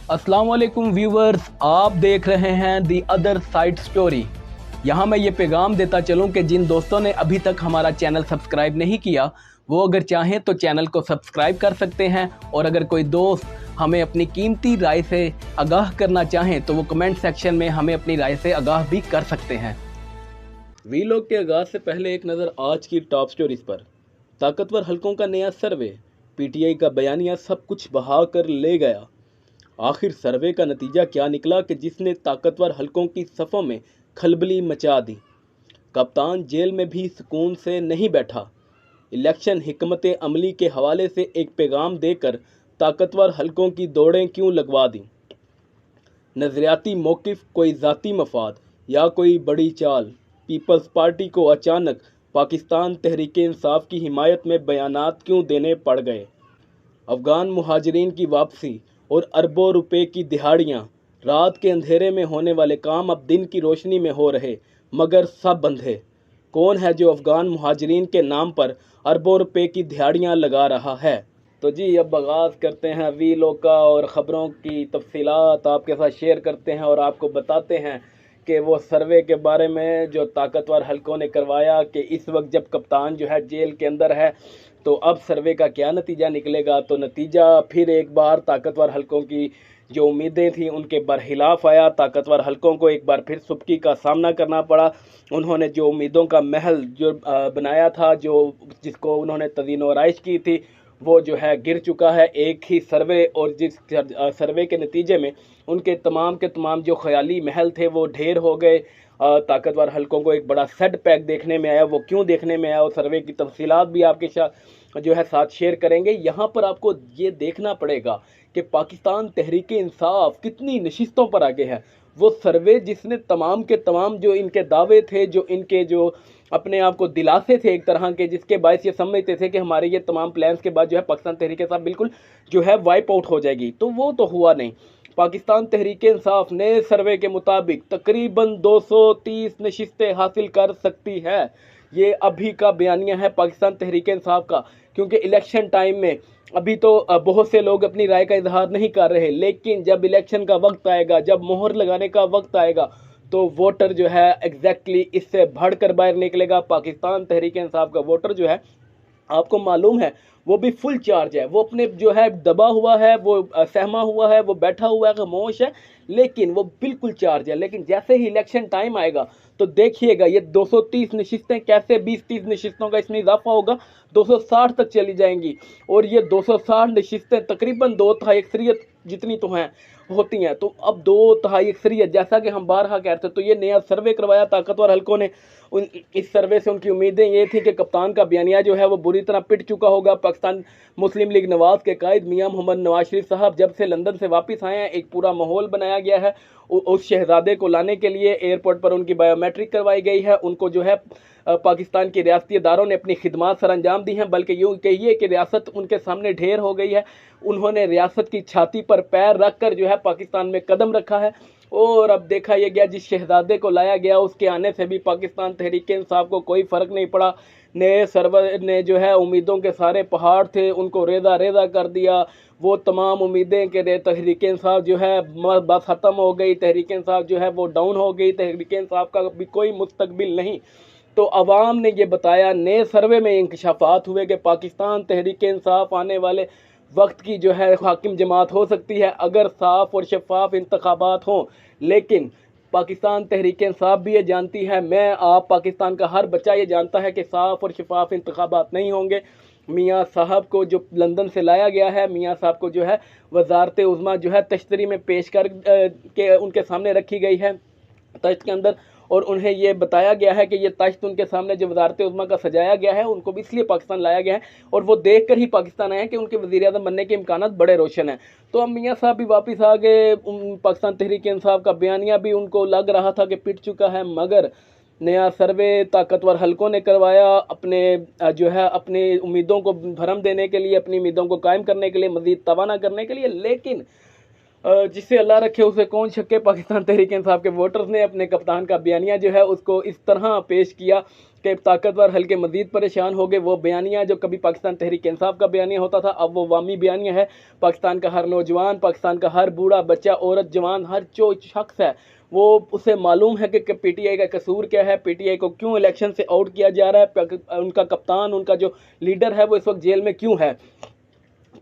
अस्सलाम वालेकुम व्यूवर्स, आप देख रहे हैं दी अदर साइड स्टोरी। यहाँ मैं ये पैगाम देता चलूँ कि जिन दोस्तों ने अभी तक हमारा चैनल सब्सक्राइब नहीं किया वो अगर चाहें तो चैनल को सब्सक्राइब कर सकते हैं, और अगर कोई दोस्त हमें अपनी कीमती राय से आगाह करना चाहें तो वो कमेंट सेक्शन में हमें अपनी राय से आगाह भी कर सकते हैं। वीलॉग के आगाज से पहले एक नज़र आज की टॉप स्टोरीज पर। ताकतवर हलकों का नया सर्वे, पीटीआई का बयानिया सब कुछ बहा कर ले गया। आखिर सर्वे का नतीजा क्या निकला कि जिसने ताकतवर हलकों की सफ़ों में खलबली मचा दी। कप्तान जेल में भी सुकून से नहीं बैठा। इलेक्शन हिकमत अमली के हवाले से एक पैगाम देकर ताकतवर हलकों की दौड़ें क्यों लगवा दी। नज़रियाती मौक़िफ़, कोई ज़ाती मफाद या कोई बड़ी चाल। पीपल्स पार्टी को अचानक पाकिस्तान तहरीक इंसाफ की हिमायत में बयानात क्यों देने पड़ गए। अफ़गान मुहाजिरीन की वापसी और अरबों रुपए की दिहाड़ियाँ। रात के अंधेरे में होने वाले काम अब दिन की रोशनी में हो रहे, मगर सब अंधे। कौन है जो अफ़गान मुहाजिरीन के नाम पर अरबों रुपए की दिहाड़ियाँ लगा रहा है। तो जी अब आगाज़ करते हैं वीलॉग का और ख़बरों की तफसीलात आपके साथ शेयर करते हैं और आपको बताते हैं कि वो सर्वे के बारे में जो ताकतवर हलकों ने करवाया कि इस वक्त जब कप्तान जो है जेल के अंदर है तो अब सर्वे का क्या नतीजा निकलेगा। तो नतीजा फिर एक बार ताकतवर हलकों की जो उम्मीदें थी उनके बरखिलाफ़ आया। ताकतवर हलकों को एक बार फिर सुबकी का सामना करना पड़ा। उन्होंने जो उम्मीदों का महल जो बनाया था, जो जिसको उन्होंने तज़ीन व आराइश की थी, वो जो है गिर चुका है एक ही सर्वे। और जिस सर्वे के नतीजे में उनके तमाम के तमाम जो ख्याली महल थे वो ढेर हो गए। ताकतवर हलकों को एक बड़ा सेट पैक देखने में आया। वो क्यों देखने में आया और सर्वे की तफसीलात भी आपके साथ जो है शेयर करेंगे। यहाँ पर आपको ये देखना पड़ेगा कि पाकिस्तान तहरीक इंसाफ कितनी नशिस्तों पर आगे है। वो सर्वे जिसने तमाम के तमाम जो इनके दावे थे, जो इनके जो अपने आप को दिलासे थे एक तरह के, जिसके बायस ये समझते थे कि हमारे ये तमाम प्लान्स के बाद जो है पाकिस्तान तहरीक इंसाफ बिल्कुल जो है वाइप आउट हो जाएगी, तो वो तो हुआ नहीं। पाकिस्तान तहरीक इंसाफ नए सर्वे के मुताबिक तकरीबन 230 नशिस्तें हासिल कर सकती है। ये अभी का बयानिया है पाकिस्तान तहरीक इंसाफ का, क्योंकि इलेक्शन टाइम में अभी तो बहुत से लोग अपनी राय का इजहार नहीं कर रहे, लेकिन जब इलेक्शन का वक्त आएगा, जब मोहर लगाने का वक्त आएगा, तो वोटर जो है एग्जैक्टली इससे बढ़कर बाहर निकलेगा। पाकिस्तान तहरीक इंसाफ का वोटर जो है आपको मालूम है वो भी फुल चार्ज है। वो अपने जो है दबा हुआ है, वो सहमा हुआ है, वो बैठा हुआ है, खामोश है, लेकिन वो बिल्कुल चार्ज है। लेकिन जैसे ही इलेक्शन टाइम आएगा तो देखिएगा ये 230 नशिस्तें कैसे 20-30 नशिस्तों का इसमें इजाफा होगा, 260 तक चली जाएंगी। और ये 260 नशिस्तें तकरीबन 2/3 अक्सरियत जितनी तो हैं होती हैं। तो अब 2/3 अक्सरियत, जैसा कि हम बारहा कहते थे, तो ये नया सर्वे करवाया ताकतवर हलकों ने। इस सर्वे से उनकी उम्मीदें ये थी कि कप्तान का बयानिया जो है वो बुरी तरह पिट चुका होगा। पाकिस्तान मुस्लिम लीग नवाज के कायद मियां मोहम्मद नवाज शरीफ साहब जब से लंदन से वापस आए हैं, एक पूरा माहौल बनाया गया है। उस शहजादे को लाने के लिए एयरपोर्ट पर उनकी बायोमेट्रिक करवाई गई है। उनको जो है पाकिस्तान के रियासती इदारों ने अपनी खिदमात सर अंजाम दी हैं, बल्कि यूँ कहिए कि रियासत उनके सामने ढेर हो गई है। उन्होंने रियासत की छाती पर पैर रख कर जो है पाकिस्तान में कदम रखा है। और अब देखा यह गया जिस शहजादे को लाया गया उसके आने से भी पाकिस्तान तहरीक इंसाफ को कोई फ़र्क नहीं पड़ा। नए सर्वे ने जो है उम्मीदों के सारे पहाड़ थे उनको रेजा रेजा कर दिया। वो तमाम उम्मीदें के तहरीक इंसाफ जो है बस ख़त्म हो गई, तहरीक इंसाफ जो है वो डाउन हो गई, तहरीक इंसाफ का भी कोई मुस्तकबिल नहीं। तो अवाम ने ये बताया, नए सर्वे में इंकशाफात हुए कि पाकिस्तान तहरीक इंसाफ आने वाले वक्त की जो है हाकिम जमात हो सकती है अगर साफ़ और शफाफ इंतखाबात हों। लेकिन पाकिस्तान तहरीक इंसाफ भी ये जानती है, मैं आप पाकिस्तान का हर बच्चा ये जानता है कि साफ़ और शफाफ इंतखाबात नहीं होंगे। मियाँ साहब को जो लंदन से लाया गया है, मियाँ साहब को जो है वजारत उज़्मा जो है तश्तरी में पेश कर के उनके सामने रखी गई है तश्त के अंदर, और उन्हें ये बताया गया है कि ये तश्त उनके सामने जो वजारत उज़्मा का सजाया गया है उनको भी इसलिए पाकिस्तान लाया गया है और वो देख कर ही पाकिस्तान आए हैं कि उनके वज़ीर आज़म बनने के इम्कान बड़े रोशन हैं। तो अब मियाँ साहब भी वापस आ गए। पाकिस्तान तहरीक इंसाफ का बयानिया भी उनको लग रहा था कि पिट चुका है, मगर नया सर्वे ताकतवर हलकों ने करवाया अपने जो है अपनी उम्मीदों को भरम देने के लिए, अपनी उम्मीदों को कायम करने के लिए, मज़ीद तवाना करने के लिए। लेकिन जिसे अल्लाह रखे उसे कौन शक्के, पाकिस्तान तहरीक इंसाफ के वोटर्स ने अपने कप्तान का बयानिया जो है उसको इस तरह पेश किया कि ताकतवर हल्के मज़ीद परेशान हो गए। वो बयानिया जो कभी पाकिस्तान तहरीक इंसाफ का बयानिया होता था, अब वो वामी बयानिया है। पाकिस्तान का हर नौजवान, पाकिस्तान का हर बूढ़ा, बच्चा, औरत, जवान, हर जो शख्स है वो उसे मालूम है कि पीटीआई का कसूर क्या है, पीटीआई को क्यों इलेक्शन से आउट किया जा रहा है, उनका कप्तान, उनका जो लीडर है वो इस वक्त जेल में क्यों है।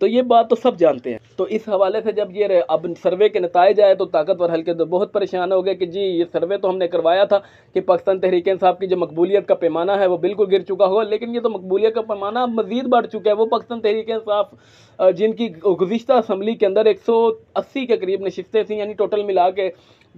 तो ये बात तो सब जानते हैं। तो इस हवाले से जब ये अब सर्वे के नताइज आए तो ताकतवर हल्के तो बहुत परेशान हो गए कि जी ये सर्वे तो हमने करवाया था कि पाकिस्तान तहरीक इंसाफ की जो मकबूलियत का पैमाना है वो बिल्कुल गिर चुका होगा, लेकिन ये तो मकबूलियत का पैमाना मज़ीद बढ़ चुका है। वो पाकिस्तान तहरीक इंसाफ जिनकी गुज़िश्ता असम्बली के अंदर 180 के करीब नशिस्तें थी, यानी टोटल मिला के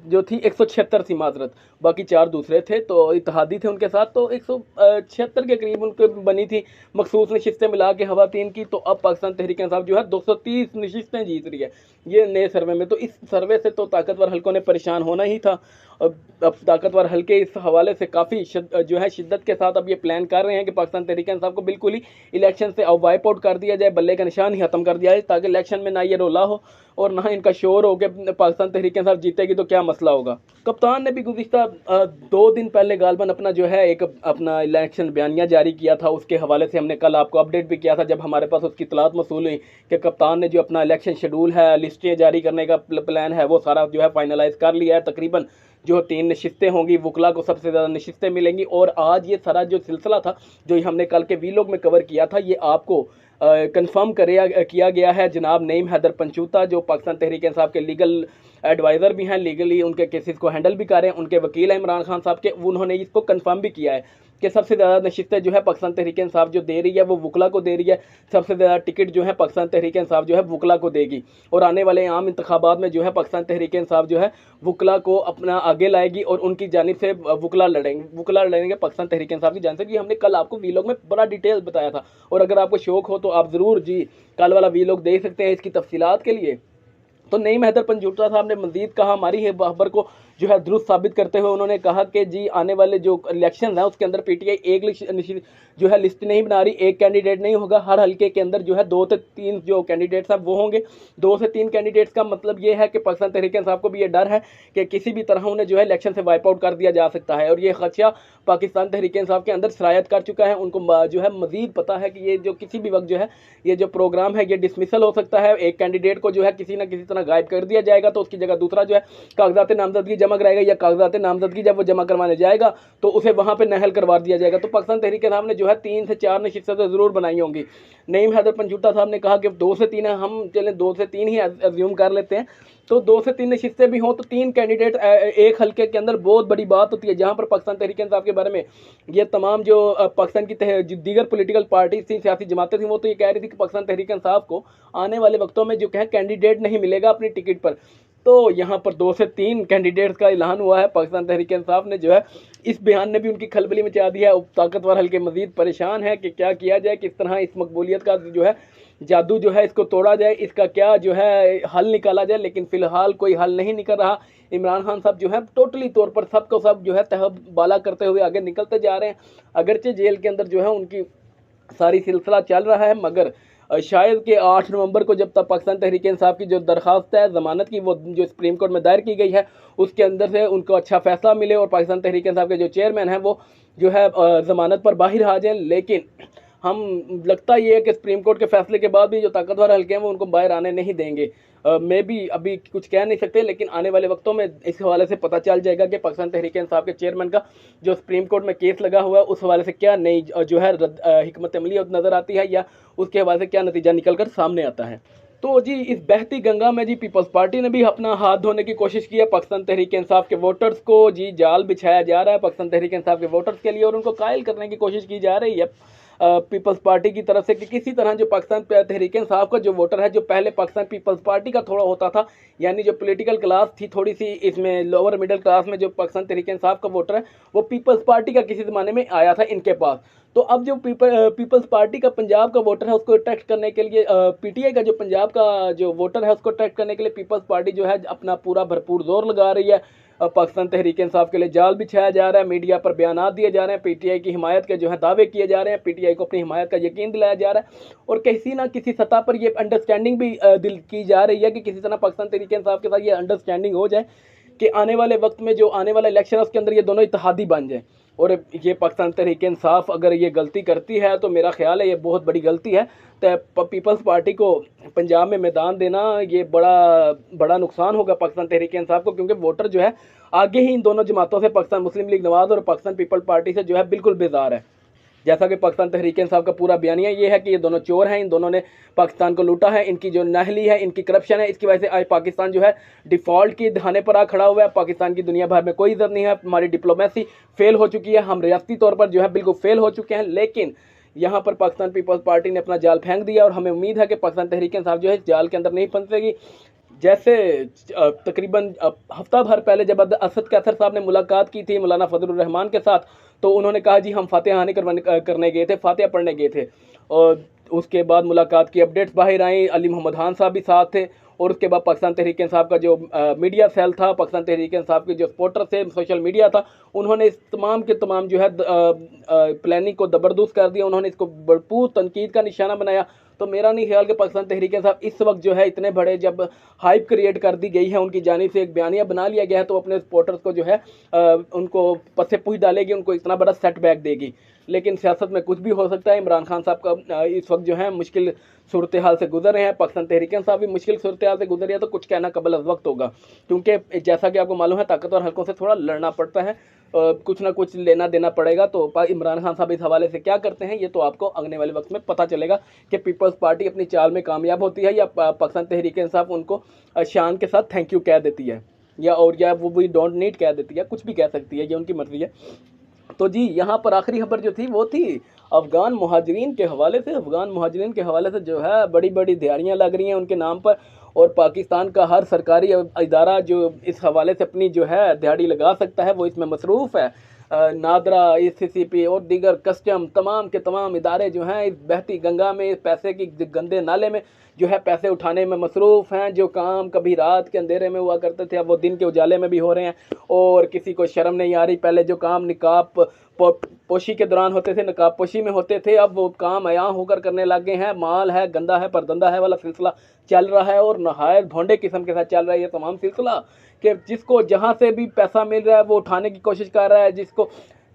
जो थी 176 थी माजरत, बाकी 4 दूसरे थे तो इत्तेहादी थे उनके साथ, तो 176 के करीब उनके बनी थी मखसूस नशिस्तें मिला के खवातीन की। तो अब पाकिस्तान तहरीक इंसाफ जो है 230 नशिस्तें जीत रही है ये नए सर्वे में। तो इस सर्वे से तो ताकतवर हल्कों ने परेशान होना ही था। अब ताकतवर हल्के इस हवाले से काफ़ी जो है शिद्दत के साथ अब ये प्लान कर रहे हैं कि पाकिस्तान तहरीक इंसाफ को बिल्कुल ही इलेक्शन से अब वाइप आउट कर दिया जाए, बल्ले का निशान ही ख़त्म कर दिया जाए, ताकि इलेक्शन में ना ये रोला हो और ना इनका शोर हो कि पाकिस्तान तहरीक इंसाफ जीतेगी तो क्या मसला होगा। कप्तान ने भी गुज़िश्ता 2 दिन पहले गालबन अपना जो है एक अपना इलेक्शन बयानिया जारी किया था, उसके हवाले से हमने कल आपको अपडेट भी किया था जब हमारे पास उसकी इतलात मौसूल हुई कि कप्तान ने जो अपना इलेक्शन शेड्यूल है, लिस्टें जारी करने का प्लान है वो सारा जो है फाइनलाइज कर लिया है। तकरीबन जो 3 नशिस्तें होंगी, वकला को सबसे ज़्यादा नशिस्तें मिलेंगी। और आज ये सारा जो सिलसिला था जो हमने कल के वीलॉग में कवर किया था, ये आपको कंफर्म किया गया है जनाब नईम हैदर पंचूता, जो पाकिस्तान तहरीक इंसाफ के लीगल एडवाइज़र भी हैं, लीगली उनके केसेस को हैंडल भी कर रहे हैं, उनके वकील हैं इमरान खान साहब के, उन्होंने इसको कंफर्म भी किया है कि सबसे ज़्यादा नशिस्तें जो है पाकिस्तान तहरीक इंसाफ जो दे रही है वो वकला को दे रही है। सबसे ज़्यादा टिकट जो है पाकिस्तान तहरीक इंसाफ जो है वकला को देगी, और आने वाले आम इंतखाबात में जो है पाकिस्तान तहरीक इंसाफ जो है वकला को अपना आगे लाएगी और उनकी जानिब से वकला लड़ेंगे पाकिस्तान तहरीक इंसाफ की जानिब से। ये हमने कल आपको वीलॉग में बड़ा डिटेल बताया था, और अगर आपको शौक हो तो आप ज़रूर जी कल वाला वीलॉग देख सकते हैं इसकी तफसीलात के लिए। तो नईम हैदर पंचूता साहब ने मज़ीद कहा, हमारी है खबर को जो है दुरुस्त साबित करते हुए उन्होंने कहा कि जी आने वाले जो इलेक्शन हैं उसके अंदर पीटीआई एक जो है लिस्ट नहीं बना रही, एक कैंडिडेट नहीं होगा, हर हल्के के अंदर जो है 2 से 3 जो कैंडिडेट्स हैं वो होंगे। 2 से 3 कैंडिडेट्स का मतलब ये है कि पाकिस्तान तहरीक इंसाफ को भी ये डर है कि किसी भी तरह उन्हें जो है इलेक्शन से वाइप आउट कर दिया जा सकता है, और ये खदशा पाकिस्तान तहरीक इंसाफ के अंदर सरायत कर चुका है। उनको जो है मज़ीद पता है कि ये जो किसी भी वक्त जो है ये जो प्रोग्राम है ये डिसमिसल हो सकता है, एक कैंडिडेट को जो है किसी ना किसी तरह गायब कर दिया जाएगा, तो उसकी जगह दूसरा जो है कागजात नामजदगी जमा कराएगा, या कागजात नामजदगी जब वो जमा करवाने जाएगा तो उसे वहाँ पे नहल करवा दिया जाएगा। तो पाकिस्तान तहरीक इंसाफ ने जो है 3 से 4 नशिस्तें तो ज़रूर बनाई होंगी। नईम हैदर पंचूता साहब ने कहा कि 2 से 3 हम चलें 2 से 3 ही अज्यूम कर लेते हैं, तो 2 से 3 नशिस्तें भी हों तो 3 कैंडिडेट एक हल्के के अंदर बहुत बड़ी बात होती है। जहाँ पर पाकिस्तान तहरीक इंसाफ के बारे में ये तमाम जो पाकिस्तान की जो दीगर पॉलिटिकल पार्टीज थी, सियासी जमातें थी, वो तो ये कह रही थी कि पाकिस्तान तहरीक इंसाफ को आने वाले वक्तों में जो है कैंडिडेट नहीं मिलेगा अपनी टिकट पर। तो यहाँ पर 2 से 3 कैंडिडेट्स का ऐलान हुआ है। पाकिस्तान तहरीक इंसाफ ने जो है इस बयान ने भी उनकी खलबली मचा दी है। ताकतवर हल्के मज़ीद परेशान है कि क्या किया जाए, किस तरह इस मकबूलियत का जो है जादू जो है इसको तोड़ा जाए, इसका क्या जो है हल निकाला जाए, लेकिन फ़िलहाल कोई हल नहीं निकल रहा। इमरान खान साहब जो है टोटली तौर पर सबको सब जो है तहब बाला करते हुए आगे निकलते जा रहे हैं। अगरचे जेल के अंदर जो है उनकी सारी सिलसिला चल रहा है, मगर शायद कि 8 नवंबर को जब तक पाकिस्तान तहरीक इंसाफ की जो दरख्वास्त है ज़मानत की वो जो सुप्रीम कोर्ट में दायर की गई है उसके अंदर से उनको अच्छा फ़ैसला मिले और पाकिस्तान तहरीक इंसाफ के जो चेयरमैन हैं वो जो है ज़मानत पर बाहर आ जाएँ। लेकिन हम लगता ये है कि सुप्रीम कोर्ट के फैसले के बाद भी जो ताकतवर हल्के हैं वो उनको बाहर आने नहीं देंगे। मैं भी अभी कुछ कह नहीं सकते, लेकिन आने वाले वक्तों में इस हवाले से पता चल जाएगा कि पाकिस्तान तहरीक इंसाफ के चेयरमैन का जो सुप्रीम कोर्ट में केस लगा हुआ है उस हवाले से क्या नई जो है हिकमत अमली नज़र आती है, या उसके हवाले से क्या नतीजा निकल कर सामने आता है। तो जी इस बहती गंगा में जी पीपल्स पार्टी ने भी अपना हाथ धोने की कोशिश की है। पाकिस्तान तहरीक इंसाफ के वोटर्स को जी जाल बिछाया जा रहा है पाकिस्तान तहरीक इंसाफ के वोटर्स के लिए, और उनको कायल करने की कोशिश की जा रही है पीपल्स पार्टी की तरफ से कि किसी तरह जो पाकिस्तान तहरीक इंसाफ का जो वोटर है, जो पहले पाकिस्तान पीपल्स पार्टी का थोड़ा होता था, यानी जो पॉलिटिकल क्लास थी थोड़ी सी इसमें लोअर मिडिल क्लास में, जो पाकिस्तान तहरीक इंसाफ का वोटर है वो पीपल्स पार्टी का किसी ज़माने में आया था इनके पास। तो अब जो पीपल्स पार्टी का पंजाब का वोटर है उसको अट्रैक्ट करने के लिए पीटीआई का जो पंजाब का जो वोटर है उसको अट्रैक्ट करने के लिए पीपल्स पार्टी जो है अपना पूरा भरपूर जोर लगा रही है। पाकिस्तान तहरीक इंसाफ के लिए जाल बिछाया जा रहा है, मीडिया पर बयान दिए जा रहे हैं, पीटीआई की हिमायत के जो है दावे किए जा रहे हैं, पीटीआई को अपनी हिमायत का यकीन दिलाया जा रहा है और किसी ना किसी सतह पर ये अंडरस्टैंडिंग भी दिल की जा रही है कि किसी तरह पाकिस्तान तहरीक इंसाफ के साथ ये अंडरस्टैंडिंग हो जाए कि आने वाले वक्त में जो आने वाला इलेक्शन है उसके अंदर ये दोनों इत्तेहादी बन जाए। और ये पाकिस्तान तहरीक इंसाफ अगर ये गलती करती है तो मेरा ख्याल है ये बहुत बड़ी गलती है। तो पीपल्स पार्टी को पंजाब में मैदान देना ये बड़ा नुकसान होगा पाकिस्तान तहरीक इंसाफ को, क्योंकि वोटर जो है आगे ही इन दोनों जमातों से, पाकिस्तान मुस्लिम लीग नवाज और पाकिस्तान पीपल्स पार्टी से जो है बिल्कुल बेजार है। जैसा कि पाकिस्तान तहरीक इंसाफ का पूरा बयानिया ये है कि ये दोनों चोर हैं, इन दोनों ने पाकिस्तान को लूटा है, इनकी जो नाहली है, इनकी करप्शन है, इसकी वजह से आज पाकिस्तान जो है डिफ़ॉल्ट की दहाने पर आ खड़ा हुआ है। पाकिस्तान की दुनिया भर में कोई इज्जत नहीं है, हमारी डिप्लोमेसी फेल हो चुकी है, हम रियासती तौर पर जो है बिल्कुल फेल हो चुके हैं। लेकिन यहाँ पर पाकिस्तान पीपल्स पार्टी ने अपना जाल फेंक दिया और हमें उम्मीद है कि पाकिस्तान तहरीक इंसाफ जो है इस जाल के अंदर नहीं फंसेगी। जैसे तकरीबन हफ्ता भर पहले जब असद कैसर साहब ने मुलाकात की थी मौलाना फजलुर रहमान के साथ, तो उन्होंने कहा जी हम फातिहा करने गए थे, फातिहा पढ़ने गए थे। और उसके बाद मुलाकात की अपडेट्स बाहर आई, अली मोहम्मद खान साहब भी साथ थे और उसके बाद पाकिस्तान तहरीक इंसाफ का जो मीडिया सेल था, पाकिस्तान तहरीक इंसाफ के जो सपोर्टर थे, सोशल मीडिया था, उन्होंने इस तमाम के तमाम जो है प्लानिंग को ज़बरदस्त कर दिया, उन्होंने इसको भरपूर तनकीद का निशाना बनाया। तो मेरा नहीं ख्याल कि पाकिस्तान तहरीक इंसाफ इस वक्त जो है इतने बड़े जब हाइप क्रिएट कर दी गई है, उनकी जानिब से एक बयानिया बना लिया गया है, तो अपने सपोर्टर्स को जो है उनको पसे पूछ डालेगी, उनको इतना बड़ा सेटबैक देगी। लेकिन सियासत में कुछ भी हो सकता है। इमरान खान साहब का इस वक्त जो है मुश्किल सूरत हाल से गुजर रहे हैं, पाकिस्तान तहरीक इंसाफ भी मुश्किल सूरत हाल से गुजर रही है, तो कुछ कहना कबल अज़ वक्त होगा, क्योंकि जैसा कि आपको मालूम है ताकतवर हल्कों से थोड़ा लड़ना पड़ता है, कुछ ना कुछ लेना देना पड़ेगा। तो इमरान खान साहब इस हवाले से क्या करते हैं ये तो आपको आने वाले वक्त में पता चलेगा कि पीपल्स पार्टी अपनी चाल में कामयाब होती है या पाकिस्तान तहरीक इंसाफ उनको शान के साथ थैंक यू कह देती है, या वो भी डोंट नीड कह देती है, कुछ भी कह सकती है, ये उनकी मर्जी है। तो जी यहाँ पर आखिरी खबर जो थी वो थी अफ़गान मुहाजिरीन के हवाले से। अफ़गान मुहाजिरीन के हवाले से जो है बड़ी बड़ी दिहाड़ियाँ लग रही हैं उनके नाम पर, और पाकिस्तान का हर सरकारी इदारा जो इस हवाले से अपनी जो है दिहाड़ी लगा सकता है वो इसमें मसरूफ़ है। नादरा, ACCP और दीगर कस्टम तमाम के तमाम इदारे जो हैं इस बहती गंगा में, इस पैसे की गंदे नाले में जो है पैसे उठाने में मसरूफ़ हैं। जो काम कभी रात के अंधेरे में हुआ करते थे अब वो दिन के उजाले में भी हो रहे हैं, और किसी को शर्म नहीं आ रही। पहले जो काम निकाब पोशी के दौरान होते थे, नकाब पोशी में होते थे, अब वो काम अयां होकर करने लग गए हैं। माल है, गंदा है, परदंदा है वाला सिलसिला चल रहा है, और नहायत भोंडे किस्म के साथ चल रहा है ये तमाम सिलसिला, कि जिसको जहाँ से भी पैसा मिल रहा है वो उठाने की कोशिश कर रहा है, जिसको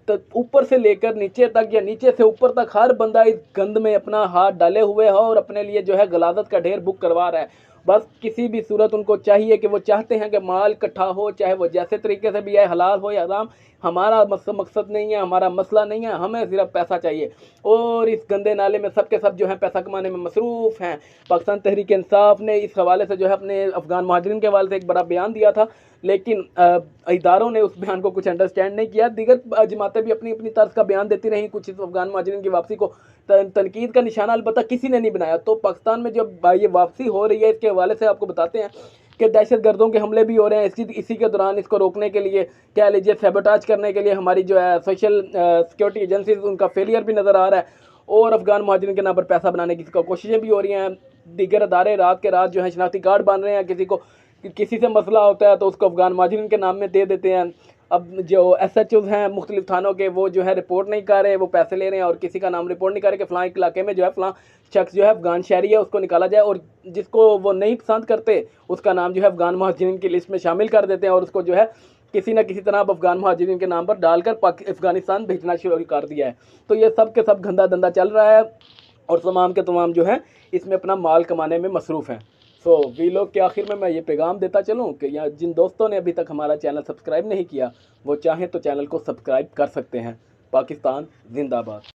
तो ऊपर से लेकर नीचे तक या नीचे से ऊपर तक हर बंदा इस गंद में अपना हाथ डाले हुए है और अपने लिए जो है गलादत का ढेर बुक करवा रहा है। बस किसी भी सूरत उनको चाहिए कि वो चाहते हैं कि माल इकट्ठा हो, चाहे वो जैसे तरीके से भी है, हलाल हो या हराम, हमारा मकसद नहीं है, हमारा मसला नहीं है, हमें सिर्फ पैसा चाहिए। और इस गंदे नाले में सब के सब जो है पैसा कमाने में मसरूफ़ हैं। पाकिस्तान तहरीक इंसाफ ने इस हवाले से जो है अपने अफ़गान मुहाजिरीन के हवाले से एक बड़ा बयान दिया था, लेकिन इदारों ने उस बयान को कुछ अंडरस्टैंड नहीं किया। दीगर जमातें भी अपनी अपनी तर्ज का बयान देती रहीं, कुछ इस अफ़गान मुहाजिरीन की वापसी को तनकीद का निशाना अलबत्ता किसी ने नहीं बनाया। तो पाकिस्तान में जब ये वापसी हो रही है इसके हवाले से आपको बताते हैं कि दहशत गर्दों के हमले भी हो रहे हैं। इसी के दौरान इसको रोकने के लिए, कह लीजिए सैबोटाज करने के लिए, हमारी जो है सोशल सिक्योरिटी एजेंसीज उनका फेलियर भी नज़र आ रहा है, और अफ़गान मुहाजिरीन के नाम पर पैसा बनाने की कोशिशें भी हो रही हैं। दीगर अदारे रात के रात जो है शनाख्ती कार्ड बन रहे हैं, किसी से मसला होता है तो उसको अफ़गान मुहाजिरीन के नाम में दे देते हैं। अब जो SHOs हैं मुख्तलिफ थानों के, वो जो है रिपोर्ट नहीं कर रहे, वो पैसे ले रहे हैं और किसी का नाम रिपोर्ट नहीं कर रहे कि फ़लाँ इलाके में जो है फ़लाँ शख्स जो है अफ़गान शहरी है, उसको निकाला जाए, और जिसको वो नहीं पसंद करते उसका नाम जो है अफ़गान मुहाजिरीन की लिस्ट में शामिल कर देते हैं, और उसको जो है किसी न किसी तरह अफ़गान मुहाजिरीन के नाम पर डालकर अफ़गानिस्तान भेजना शुरू कर दिया है। तो ये सब के सब गंदा धंधा चल रहा है, और तमाम के तमाम जो है इसमें अपना माल कमाने में मसरूफ़ हैं। सो वीलॉग के आखिर में मैं ये पैगाम देता चलूँ कि यहाँ जिन दोस्तों ने अभी तक हमारा चैनल सब्सक्राइब नहीं किया वो चाहें तो चैनल को सब्सक्राइब कर सकते हैं। पाकिस्तान जिंदाबाद।